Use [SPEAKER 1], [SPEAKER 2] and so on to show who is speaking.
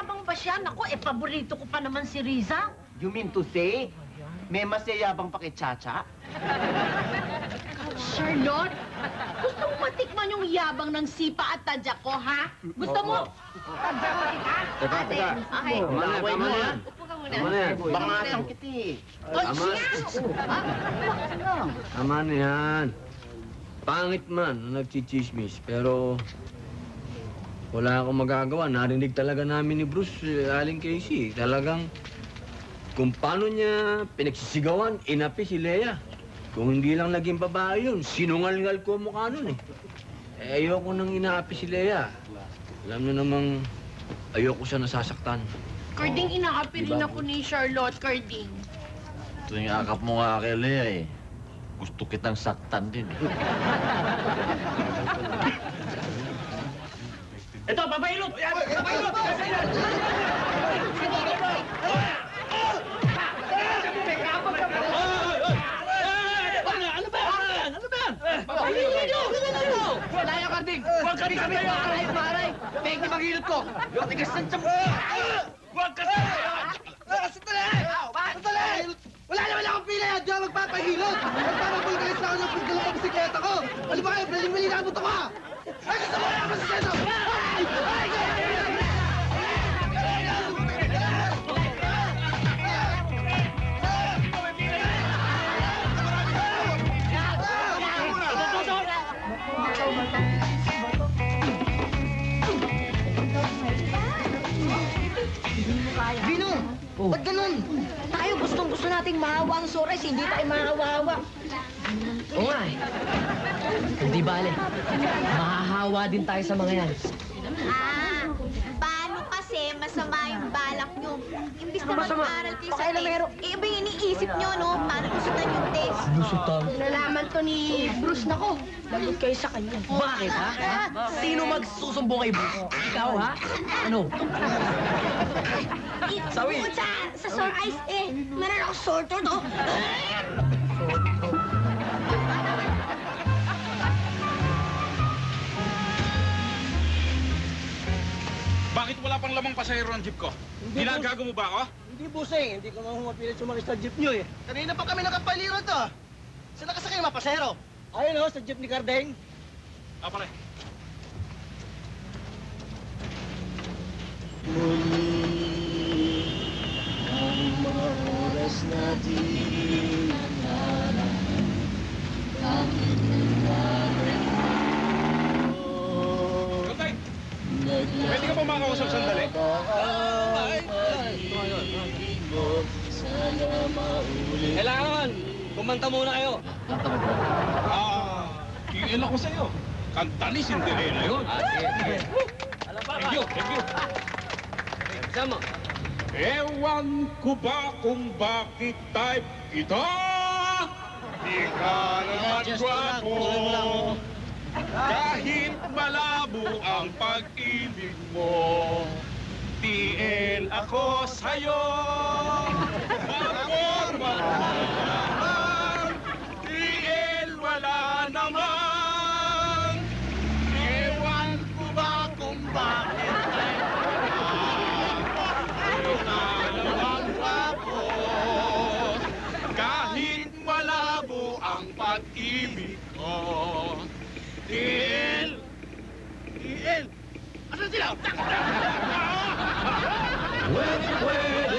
[SPEAKER 1] mayabang ba siya? Naku, paborito ko pa naman si Riza.
[SPEAKER 2] You mean to say, may mas yayabang pa kay Chacha?
[SPEAKER 1] Charlotte, gusto mo matikman yung yabang ng sipa at tadyak ko, ha? Gusto mo? Tadyak ko kita?
[SPEAKER 3] Teka.
[SPEAKER 1] Okay.
[SPEAKER 3] Tama na yan.
[SPEAKER 1] Upo ka muna.
[SPEAKER 3] Tama na yan.
[SPEAKER 2] Bangatang kiti.
[SPEAKER 3] Tama. Tama na yan. Pangit man na nagchichismis, pero wala akong magagawa. Narinig talaga namin ni Bruce, Aling Casey. Talagang kung paano niya pinagsisigawan, inapi si Lea. Kung hindi lang naging babae yun, sinungal-ngal ko mukha nun eh. Ayoko nang inaapi si Lea. Alam niyo namang ayoko siya nasasaktan.
[SPEAKER 1] Carding, inaapi rin ako ni Charlotte, Carding.
[SPEAKER 4] Tuwing akap mo nga kay Lea eh, gusto kitang saktan din eh.
[SPEAKER 2] Ito, babailot! Babailot!
[SPEAKER 5] Laya, Carding! Huwag ka dito! Aray! Pegi maghilot ko! Yung tigas ng tiyan mo! Huwag ka dito! Sandali! Wala naman akong pila yan! Di ako magpapahilot! Magpapapulgalis na ako ng pagdala ng bisikleta ko! Ano ba kayo? Baling-bali na abot ako! Ay, gusto mo na ako sa seto!
[SPEAKER 6] Bino! Ba't ganun? Tayo gustong-gusto nating maawa ang Sores, hindi tayo maawa-awa.
[SPEAKER 5] Oo nga eh. Hindi bale. Mahahawa din tayo sa mga yan.
[SPEAKER 7] Paano kasi masama yung balak nyo? Imbis na
[SPEAKER 6] Masama?
[SPEAKER 7] mag-aral kayo sa
[SPEAKER 6] Pakialamero.
[SPEAKER 7] test, iba yung iniisip nyo, no? Paano lusutan yung test?
[SPEAKER 5] Lusutan.
[SPEAKER 6] Nalaman to ni Bruce na ko. Lagot kayo sa kanya.
[SPEAKER 5] Bakit, ha? Sino magsusumbong kay Bruce? Ikaw, ha? Ano? Sawi.
[SPEAKER 7] Bukod sa sore eyes, meron ako sore throat, oh.
[SPEAKER 8] Bakit wala pang lamang pasahero ng jeep ko? Ginagago mo ba ako?
[SPEAKER 5] Hindi, busing. Hindi ko mahumapilit sumakit sa jeep nyo, eh.
[SPEAKER 2] Kanina pa kami nakapaliran to. Saan nakasakay yung mga pasahero?
[SPEAKER 5] Ayun, sa jeep ni Carding.
[SPEAKER 8] Pare. Kutay! Pwede ka pa makausap sandali?
[SPEAKER 5] Kailangan, kumanta muna kayo.
[SPEAKER 8] Iilan ako sa'yo. Kanta ni Cinderella yun. Thank you.
[SPEAKER 5] Sama.
[SPEAKER 8] Ewan ko ba kung bakit type ito? Di ka naman gwapo. Kahit malabo ang pag-ibig mo, TL ako sa'yo. Magporma naman, TL wala naman. Ewan ko ba kung bakit kahit malabo ang pag-ibig ko. TL! TL! Asan sila?
[SPEAKER 3] Pwede